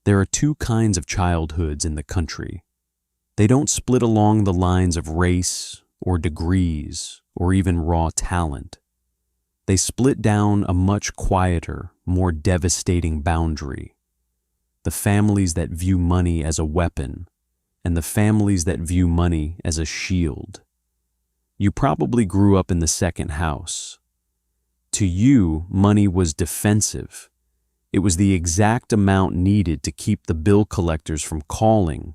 There are two kinds of childhoods in the country. They don't split along the lines of race or degrees or even raw talent. They split down a much quieter, more devastating boundary. The families that view money as a weapon and the families that view money as a shield. You probably grew up in the second house. To you, money was defensive. It was the exact amount needed to keep the bill collectors from calling,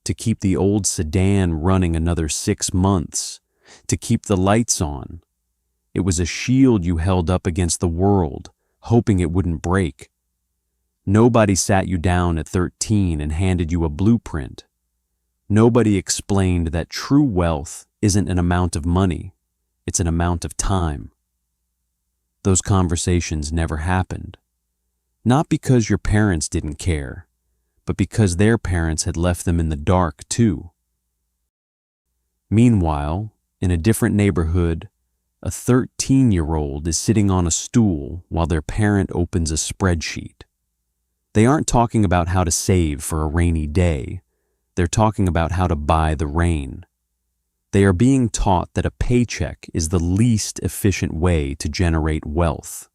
to keep the old sedan running another 6 months, to keep the lights on. It was a shield you held up against the world, hoping it wouldn't break. Nobody sat you down at 13 and handed you a blueprint. Nobody explained that true wealth isn't an amount of money, it's an amount of time. Those conversations never happened. Not because your parents didn't care, but because their parents had left them in the dark too. Meanwhile, in a different neighborhood, a 13-year-old is sitting on a stool while their parent opens a spreadsheet. They aren't talking about how to save for a rainy day. They're talking about how to buy the rain. They are being taught that a paycheck is the least efficient way to generate wealth.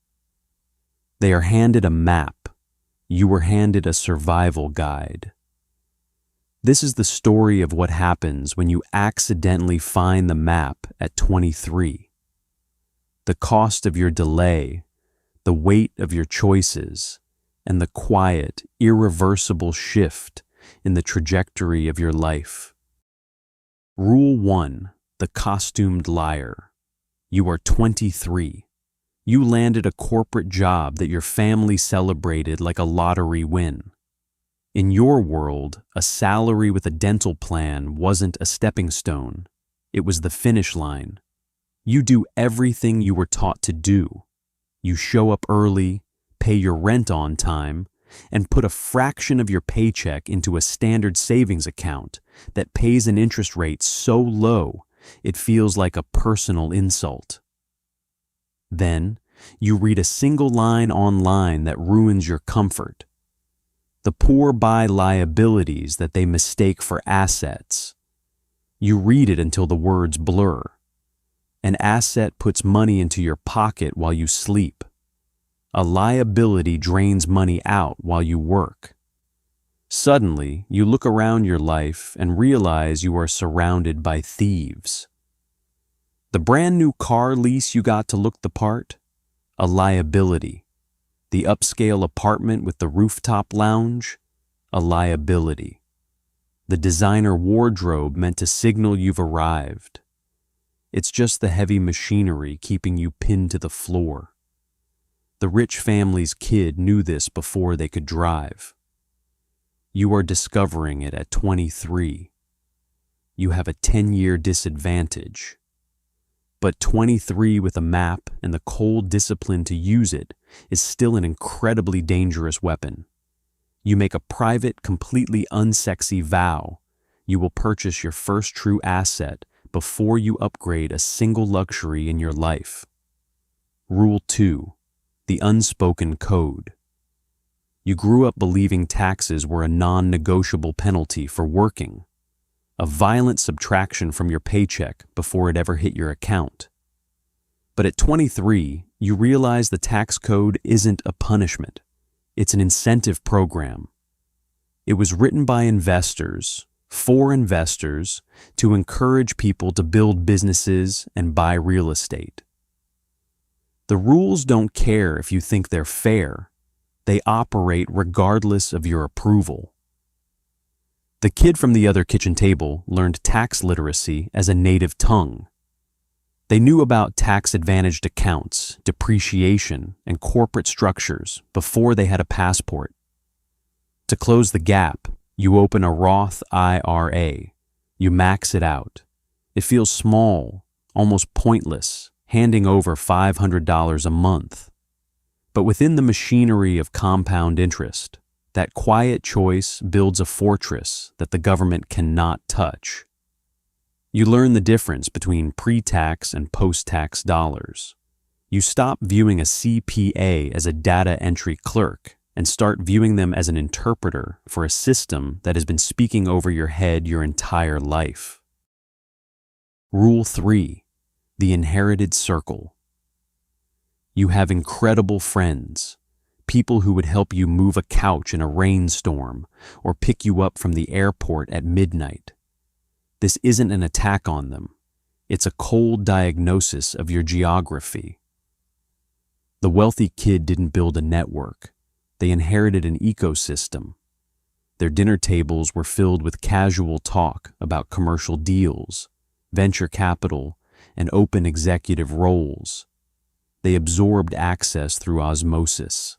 They are handed a map. You were handed a survival guide. This is the story of what happens when you accidentally find the map at 23. The cost of your delay, the weight of your choices, and the quiet, irreversible shift in the trajectory of your life. Rule 1, the costumed liar. You are 23. You landed a corporate job that your family celebrated like a lottery win. In your world, a salary with a dental plan wasn't a stepping stone. It was the finish line. You do everything you were taught to do. You show up early, pay your rent on time, and put a fraction of your paycheck into a standard savings account that pays an interest rate so low it feels like a personal insult. Then, you read a single line online that ruins your comfort. The poor buy liabilities that they mistake for assets. You read it until the words blur. An asset puts money into your pocket while you sleep. A liability drains money out while you work. Suddenly, you look around your life and realize you are surrounded by thieves. The brand new car lease you got to look the part? A liability. The upscale apartment with the rooftop lounge? A liability. The designer wardrobe meant to signal you've arrived. It's just the heavy machinery keeping you pinned to the floor. The rich family's kid knew this before they could drive. You are discovering it at 23. You have a 10-year disadvantage. But 23 with a map and the cold discipline to use it is still an incredibly dangerous weapon. You make a private, completely unsexy vow. You will purchase your first true asset before you upgrade a single luxury in your life. Rule 2. The unspoken code. You grew up believing taxes were a non-negotiable penalty for working, a violent subtraction from your paycheck before it ever hit your account. But at 23, you realize the tax code isn't a punishment. It's an incentive program. It was written by investors, for investors, to encourage people to build businesses and buy real estate. The rules don't care if you think they're fair. They operate regardless of your approval. The kid from the other kitchen table learned tax literacy as a native tongue. They knew about tax-advantaged accounts, depreciation, and corporate structures before they had a passport. To close the gap, you open a Roth IRA. You max it out. It feels small, almost pointless, handing over $500 a month. But within the machinery of compound interest, that quiet choice builds a fortress that the government cannot touch. You learn the difference between pre-tax and post-tax dollars. You stop viewing a CPA as a data entry clerk and start viewing them as an interpreter for a system that has been speaking over your head your entire life. Rule 3. The inherited circle. You have incredible friends, people who would help you move a couch in a rainstorm or pick you up from the airport at midnight. This isn't an attack on them. It's a cold diagnosis of your geography. The wealthy kid didn't build a network. They inherited an ecosystem. Their dinner tables were filled with casual talk about commercial deals, venture capital, and open executive roles. They absorbed access through osmosis.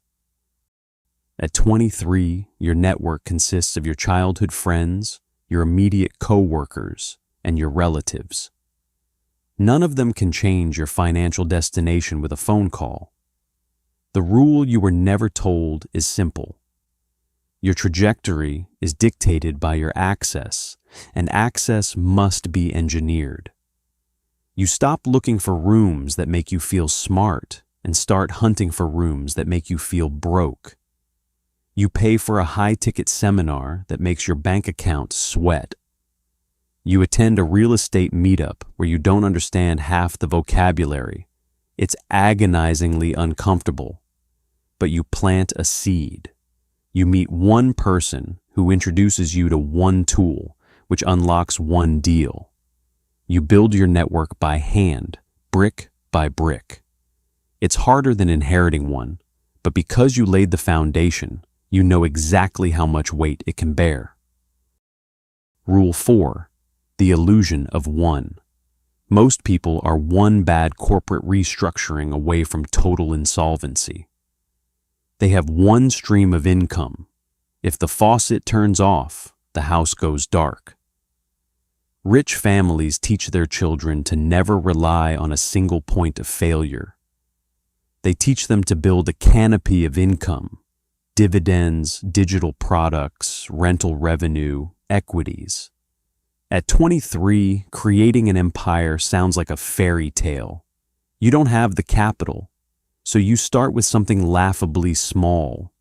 At 23, your network consists of your childhood friends, your immediate co-workers, and your relatives. None of them can change your financial destination with a phone call. The rule you were never told is simple. Your trajectory is dictated by your access, and access must be engineered. You stop looking for rooms that make you feel smart and start hunting for rooms that make you feel broke. You pay for a high-ticket seminar that makes your bank account sweat. You attend a real estate meetup where you don't understand half the vocabulary. It's agonizingly uncomfortable. But you plant a seed. You meet one person who introduces you to one tool, which unlocks one deal. You build your network by hand, brick by brick. It's harder than inheriting one, but because you laid the foundation, you know exactly how much weight it can bear. Rule 4. The illusion of one. Most people are one bad corporate restructuring away from total insolvency. They have one stream of income. If the faucet turns off, the house goes dark. Rich families teach their children to never rely on a single point of failure. They teach them to build a canopy of income, dividends, digital products, rental revenue, equities. At 23, creating an empire sounds like a fairy tale. You don't have the capital, so you start with something laughably small.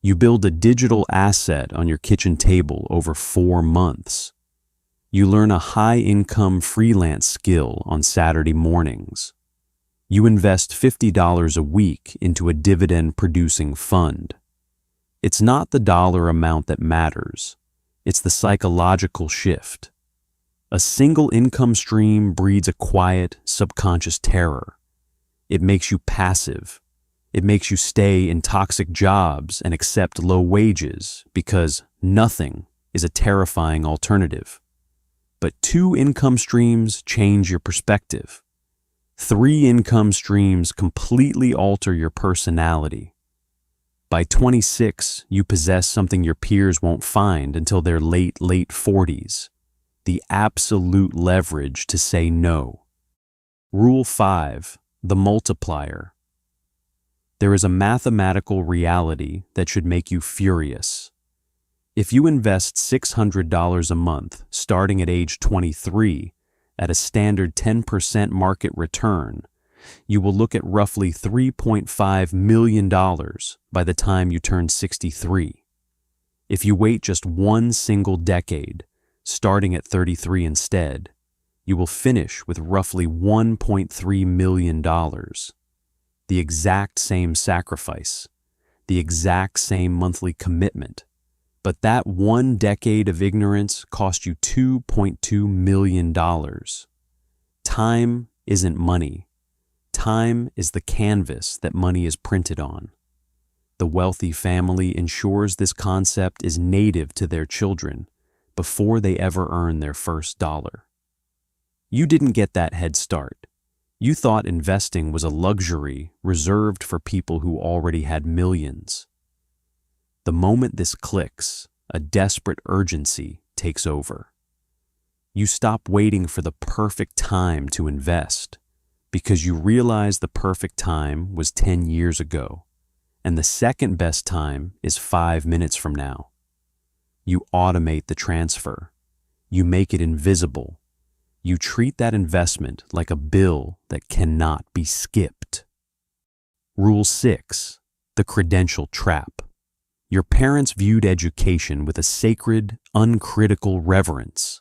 You build a digital asset on your kitchen table over 4 months. You learn a high-income freelance skill on Saturday mornings. You invest $50 a week into a dividend-producing fund. It's not the dollar amount that matters. It's the psychological shift. A single income stream breeds a quiet, subconscious terror. It makes you passive. It makes you stay in toxic jobs and accept low wages because nothing is a terrifying alternative. But 2 income streams change your perspective. 3 income streams completely alter your personality. By 26, you possess something your peers won't find until their late 40s. The absolute leverage to say no. Rule 5. The multiplier. There is a mathematical reality that should make you furious. If you invest $600 a month starting at age 23 at a standard 10% market return, you will look at roughly $3.5 million by the time you turn 63. If you wait just one single decade, starting at 33 instead, you will finish with roughly $1.3 million. The exact same sacrifice, the exact same monthly commitment, but that 1 decade of ignorance cost you $2.2 million. Time isn't money. Time is the canvas that money is printed on. The wealthy family ensures this concept is native to their children before they ever earn their first dollar. You didn't get that head start. You thought investing was a luxury reserved for people who already had millions. The moment this clicks, a desperate urgency takes over. You stop waiting for the perfect time to invest because you realize the perfect time was 10 years ago, and the second best time is 5 minutes from now. You automate the transfer. You make it invisible. You treat that investment like a bill that cannot be skipped. Rule 6. The credential trap. Your parents viewed education with a sacred, uncritical reverence.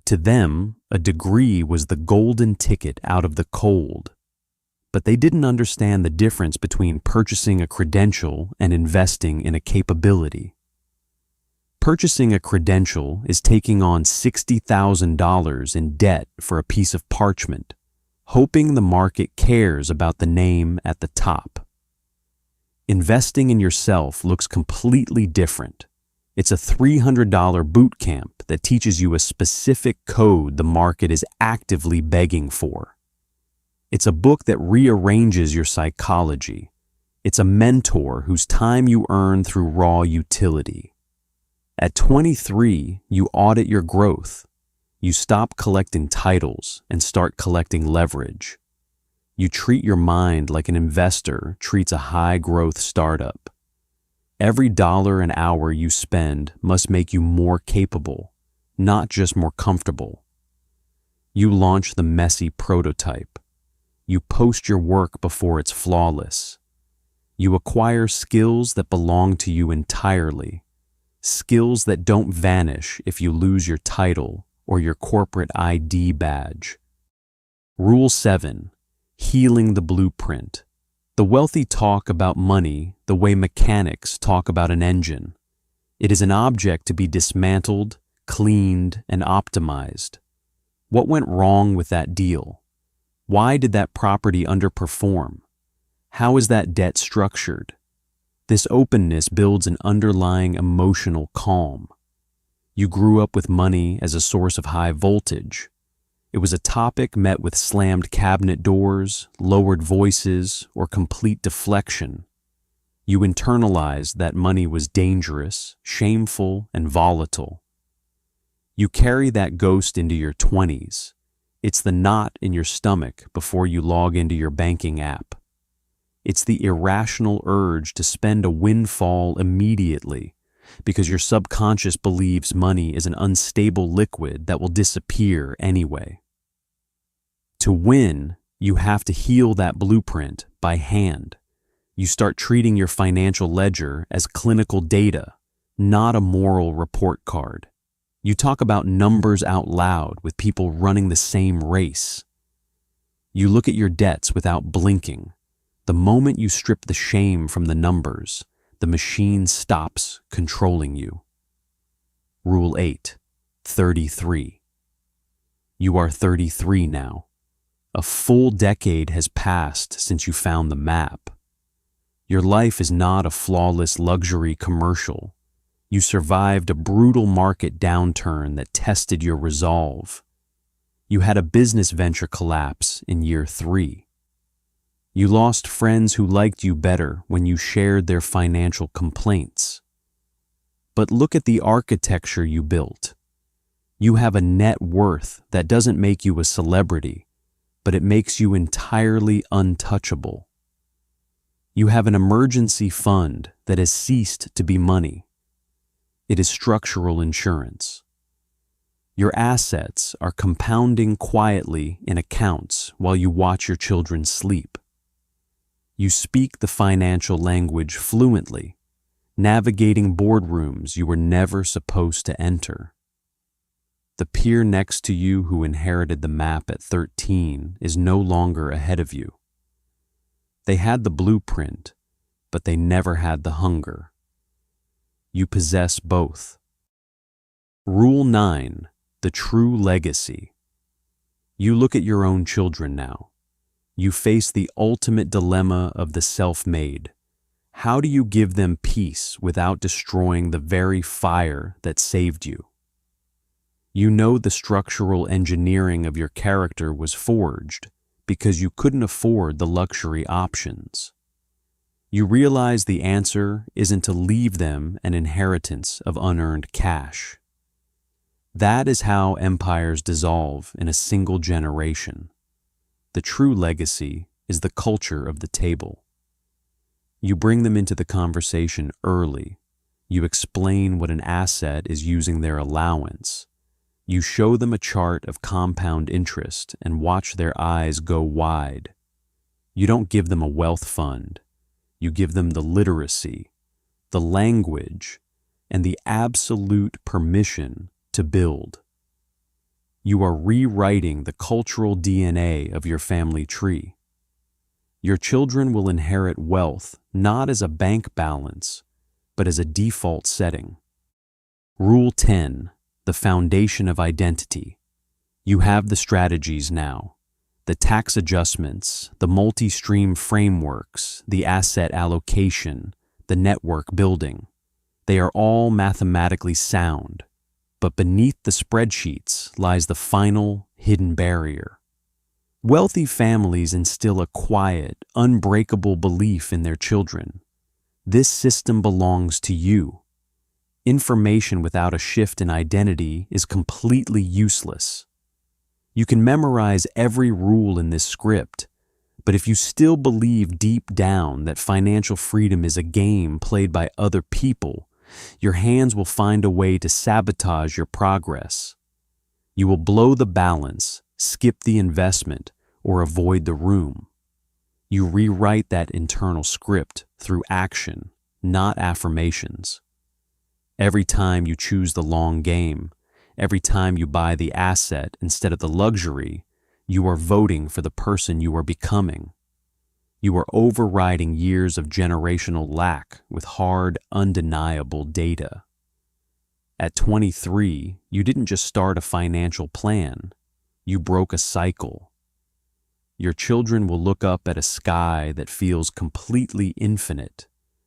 To them, a degree was the golden ticket out of the cold. But they didn't understand the difference between purchasing a credential and investing in a capability. Purchasing a credential is taking on $60,000 in debt for a piece of parchment, hoping the market cares about the name at the top. Investing in yourself looks completely different. It's a $300 boot camp that teaches you a specific code the market is actively begging for. It's a book that rearranges your psychology. It's a mentor whose time you earn through raw utility. At 23, you audit your growth. You stop collecting titles and start collecting leverage. You treat your mind like an investor treats a high-growth startup. Every dollar and hour you spend must make you more capable, not just more comfortable. You launch the messy prototype. You post your work before it's flawless. You acquire skills that belong to you entirely, skills that don't vanish if you lose your title or your corporate ID badge. Rule 7. Healing the blueprint. The wealthy talk about money the way mechanics talk about an engine. It is an object to be dismantled, cleaned, and optimized. What went wrong with that deal? Why did that property underperform? How is that debt structured? This openness builds an underlying emotional calm. You grew up with money as a source of high voltage. It was a topic met with slammed cabinet doors, lowered voices, or complete deflection. You internalized that money was dangerous, shameful, and volatile. You carry that ghost into your 20s. It's the knot in your stomach before you log into your banking app. It's the irrational urge to spend a windfall immediately because your subconscious believes money is an unstable liquid that will disappear anyway. To win, you have to heal that blueprint by hand. You start treating your financial ledger as clinical data, not a moral report card. You talk about numbers out loud with people running the same race. You look at your debts without blinking. The moment you strip the shame from the numbers, the machine stops controlling you. Rule 8. 33. You are 33 now. A full decade has passed since you found the map. Your life is not a flawless luxury commercial. You survived a brutal market downturn that tested your resolve. You had a business venture collapse in year 3. You lost friends who liked you better when you shared their financial complaints. But look at the architecture you built. You have a net worth that doesn't make you a celebrity, but it makes you entirely untouchable. You have an emergency fund that has ceased to be money. It is structural insurance. Your assets are compounding quietly in accounts while you watch your children sleep. You speak the financial language fluently, navigating boardrooms you were never supposed to enter. The peer next to you who inherited the map at 13 is no longer ahead of you. They had the blueprint, but they never had the hunger. You possess both. Rule 9. The true legacy. You look at your own children now. You face the ultimate dilemma of the self-made. How do you give them peace without destroying the very fire that saved you? You know the structural engineering of your character was forged because you couldn't afford the luxury options. You realize the answer isn't to leave them an inheritance of unearned cash. That is how empires dissolve in a single generation. The true legacy is the culture of the table. You bring them into the conversation early. You explain what an asset is using their allowance. You show them a chart of compound interest and watch their eyes go wide. You don't give them a wealth fund. You give them the literacy, the language, and the absolute permission to build. You are rewriting the cultural DNA of your family tree. Your children will inherit wealth not as a bank balance, but as a default setting. Rule 10, the foundation of identity. You have the strategies now, the tax adjustments, the multi-stream frameworks, the asset allocation, the network building. They are all mathematically sound, but beneath the spreadsheets lies the final hidden barrier. Wealthy families instill a quiet, unbreakable belief in their children. This system belongs to you. Information without a shift in identity is completely useless. You can memorize every rule in this script, but if you still believe deep down that financial freedom is a game played by other people, your hands will find a way to sabotage your progress. You will blow the balance, skip the investment, or avoid the room. You rewrite that internal script through action, not affirmations. Every time you choose the long game, every time you buy the asset instead of the luxury, you are voting for the person you are becoming. You are overriding years of generational lack with hard, undeniable data. At 23, you didn't just start a financial plan, you broke a cycle. Your children will look up at a sky that feels completely infinite,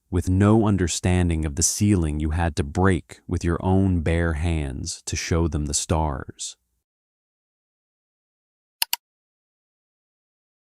with no understanding of the ceiling you had to break with your own bare hands to show them the stars.